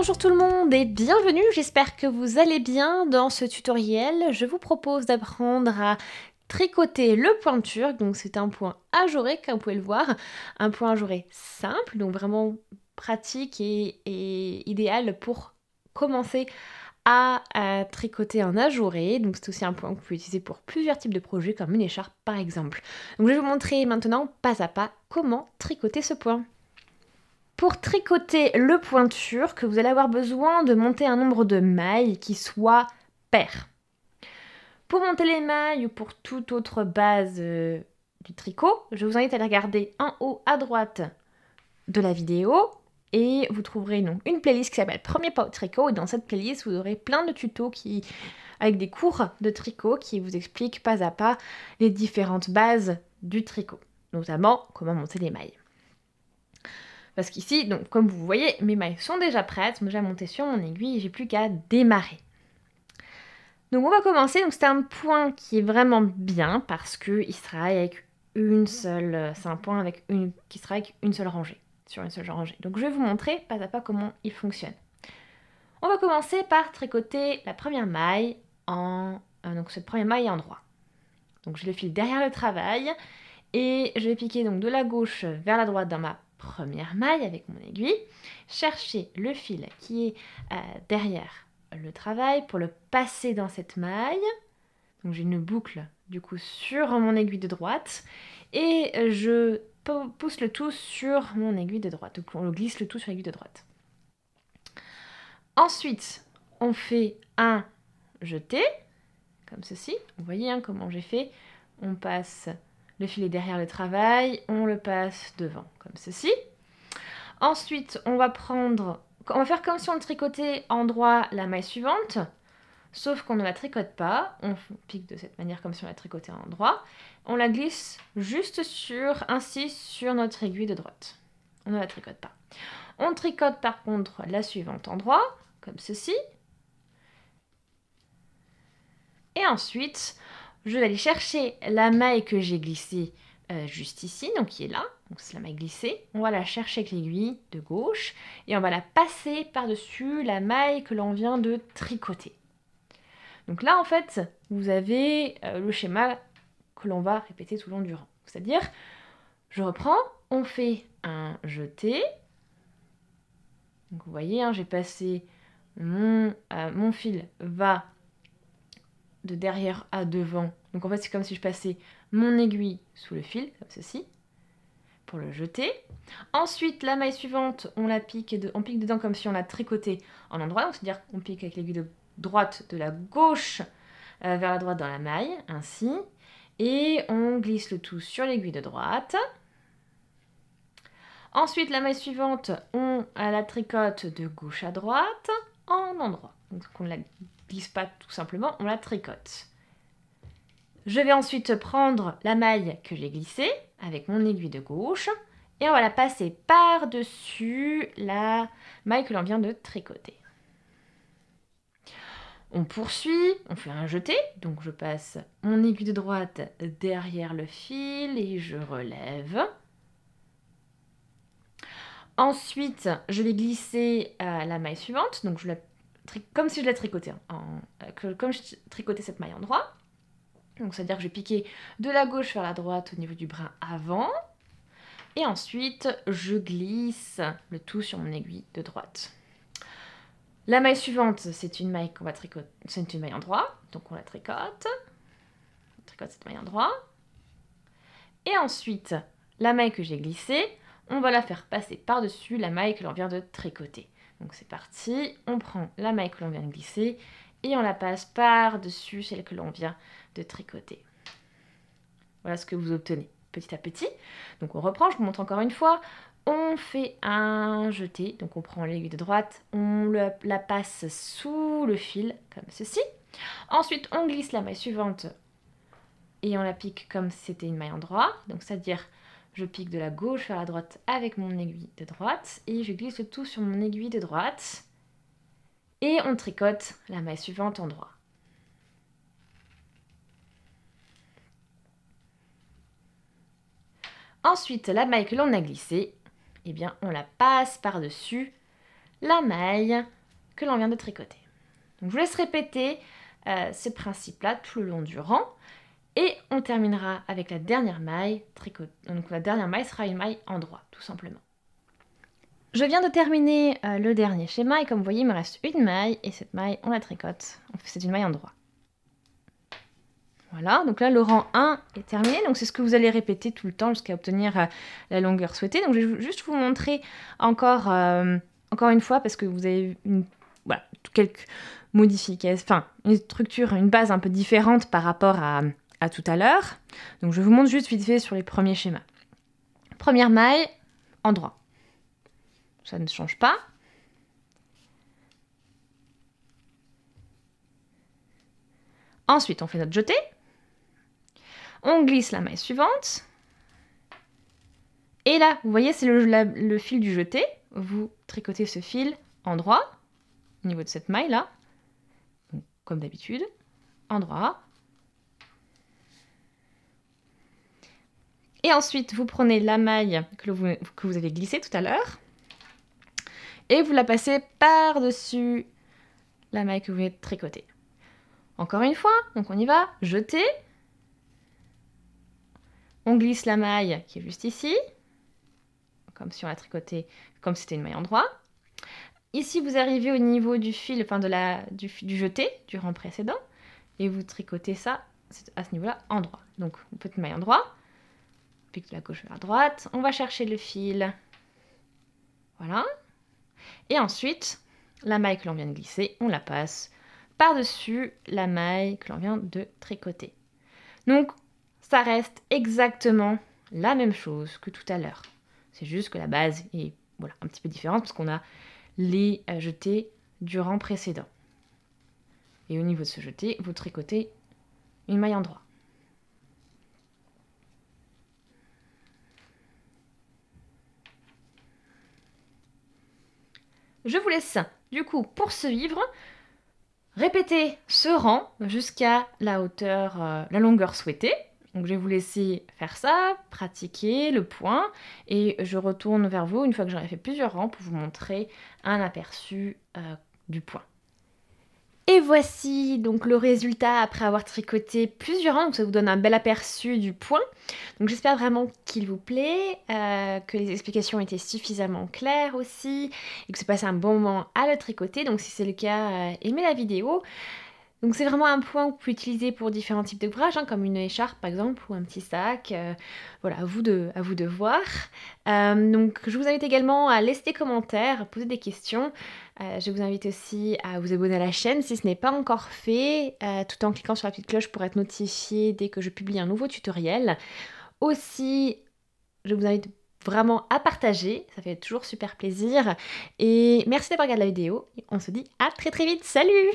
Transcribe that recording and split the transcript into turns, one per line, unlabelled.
Bonjour tout le monde et bienvenue, j'espère que vous allez bien. Dans ce tutoriel, je vous propose d'apprendre à tricoter le point turc. Donc c'est un point ajouré, comme vous pouvez le voir, un point ajouré simple, donc vraiment pratique et idéal pour commencer à tricoter un ajouré. Donc c'est aussi un point que vous pouvez utiliser pour plusieurs types de projets, comme une écharpe par exemple. Donc je vais vous montrer maintenant, pas à pas, comment tricoter ce point. Pour tricoter le point turc, vous allez avoir besoin de monter un nombre de mailles qui soit pair. Pour monter les mailles ou pour toute autre base du tricot, je vous invite à aller regarder en haut à droite de la vidéo et vous trouverez donc une playlist qui s'appelle Premier pas au tricot, et dans cette playlist vous aurez plein de tutos avec des cours de tricot qui vous expliquent pas à pas les différentes bases du tricot, notamment comment monter les mailles. Parce qu'ici, donc comme vous voyez, mes mailles sont déjà prêtes, sont déjà montées sur mon aiguille et j'ai plus qu'à démarrer. Donc on va commencer, donc c'est un point qui est vraiment bien parce qu'il se travaille avec une seule, c'est un point qui se travaille avec une seule rangée, sur une seule rangée. Donc je vais vous montrer pas à pas comment il fonctionne. On va commencer par tricoter la première maille donc cette première maille est en droit. Donc je le file derrière le travail et je vais piquer donc de la gauche vers la droite dans ma première maille avec mon aiguille, chercher le fil qui est derrière le travail pour le passer dans cette maille. Donc j'ai une boucle du coup sur mon aiguille de droite et je pousse le tout sur mon aiguille de droite. Donc on glisse le tout sur l'aiguille de droite. Ensuite, on fait un jeté, comme ceci. Vous voyez comment j'ai fait. On passe le fil est derrière le travail, on le passe devant, comme ceci. Ensuite, on va faire comme si on tricotait en droit la maille suivante, sauf qu'on ne la tricote pas. On pique de cette manière comme si on la tricotait en droit. On la glisse juste ainsi sur notre aiguille de droite. On ne la tricote pas. On tricote par contre la suivante en droit, comme ceci. Et ensuite, je vais aller chercher la maille que j'ai glissée juste ici, donc qui est là, donc c'est la maille glissée. On va la chercher avec l'aiguille de gauche et on va la passer par-dessus la maille que l'on vient de tricoter. Donc là, en fait, vous avez le schéma que l'on va répéter tout le long du rang. C'est-à-dire, je reprends, on fait un jeté. Donc vous voyez, j'ai passé mon fil va de derrière à devant. Donc en fait, c'est comme si je passais mon aiguille sous le fil, comme ceci, pour le jeter. Ensuite, la maille suivante, on pique dedans comme si on la tricotait en endroit. C'est-à-dire qu'on pique avec l'aiguille de droite de la gauche vers la droite dans la maille, ainsi. Et on glisse le tout sur l'aiguille de droite. Ensuite, la maille suivante, on la tricote de gauche à droite en endroit. Donc on ne la glisse pas tout simplement, on la tricote. Je vais ensuite prendre la maille que j'ai glissée avec mon aiguille de gauche et on va la passer par-dessus la maille que l'on vient de tricoter. On poursuit, on fait un jeté, donc je passe mon aiguille de droite derrière le fil et je relève. Ensuite, je vais glisser la maille suivante, donc comme si je la tricotais, comme je tricotais cette maille en droit. Donc c'est-à-dire que je vais piquer de la gauche vers la droite au niveau du brin avant. Et ensuite, je glisse le tout sur mon aiguille de droite. La maille suivante, c'est une maille qu'on va tricoter, c'est une maille en droit, donc on la tricote. On tricote cette maille en droit. Et ensuite, la maille que j'ai glissée, on va la faire passer par-dessus la maille que l'on vient de tricoter. Donc c'est parti, on prend la maille que l'on vient de glisser et on la passe par-dessus celle que l'on vient de tricoter. Voilà ce que vous obtenez petit à petit. Donc on reprend, je vous montre encore une fois. On fait un jeté, donc on prend l'aiguille de droite, on la passe sous le fil, comme ceci. Ensuite, on glisse la maille suivante et on la pique comme si c'était une maille en droit. Donc c'est-à-dire, je pique de la gauche vers la droite avec mon aiguille de droite et je glisse le tout sur mon aiguille de droite. Et on tricote la maille suivante en droit. Ensuite, la maille que l'on a glissée, eh bien, on la passe par-dessus la maille que l'on vient de tricoter. Donc, je vous laisse répéter ce principe-là tout le long du rang. Et on terminera avec la dernière maille. Donc la dernière maille sera une maille en droit, tout simplement. Je viens de terminer le dernier schéma et comme vous voyez, il me reste une maille et cette maille, on la tricote. C'est une maille en droit. Voilà, donc là, le rang 1 est terminé. Donc c'est ce que vous allez répéter tout le temps jusqu'à obtenir la longueur souhaitée. Donc je vais juste vous montrer encore une fois parce que vous avez voilà, quelques modifications, enfin une structure, une base un peu différente par rapport à tout à l'heure. Donc je vous montre juste vite fait sur les premiers schémas. Première maille en droit. Ça ne change pas. Ensuite, on fait notre jeté. On glisse la maille suivante. Et là, vous voyez, c'est le fil du jeté. Vous tricotez ce fil en droit, au niveau de cette maille-là. Comme d'habitude, en droit. Et ensuite, vous prenez la maille que vous avez glissée tout à l'heure et vous la passez par-dessus la maille que vous venez de tricoter. Encore une fois, donc on y va, jeter. On glisse la maille qui est juste ici, comme si on la tricotait, comme si c'était une maille en droit. Ici, vous arrivez au niveau du fil, enfin du jeté, du rang précédent, et vous tricotez ça à ce niveau-là en droit. Donc, vous faites une maille en droit. Pique de la gauche vers la droite, on va chercher le fil, voilà, et ensuite, la maille que l'on vient de glisser, on la passe par-dessus la maille que l'on vient de tricoter. Donc, ça reste exactement la même chose que tout à l'heure. C'est juste que la base est voilà, un petit peu différente parce qu'on a les jetés du rang précédent. Et au niveau de ce jeté, vous tricotez une maille en droit. Je vous laisse, du coup, poursuivre, répéter ce rang jusqu'à la hauteur, la longueur souhaitée. Donc je vais vous laisser faire ça, pratiquer le point, et je retourne vers vous une fois que j'aurai fait plusieurs rangs pour vous montrer un aperçu du point. Et voici donc le résultat après avoir tricoté plusieurs rangs, donc ça vous donne un bel aperçu du point. Donc j'espère vraiment qu'il vous plaît, que les explications étaient suffisamment claires aussi, et que c'est passé un bon moment à le tricoter. Donc si c'est le cas, aimez la vidéo. Donc c'est vraiment un point que vous pouvez utiliser pour différents types d'ouvrages, comme une écharpe par exemple, ou un petit sac. Voilà, à vous de voir. Donc je vous invite également à laisser des commentaires, à poser des questions. Je vous invite aussi à vous abonner à la chaîne si ce n'est pas encore fait, tout en cliquant sur la petite cloche pour être notifié dès que je publie un nouveau tutoriel. Aussi, je vous invite vraiment à partager, ça fait toujours super plaisir. Et merci d'avoir regardé la vidéo. On se dit à très très vite, salut!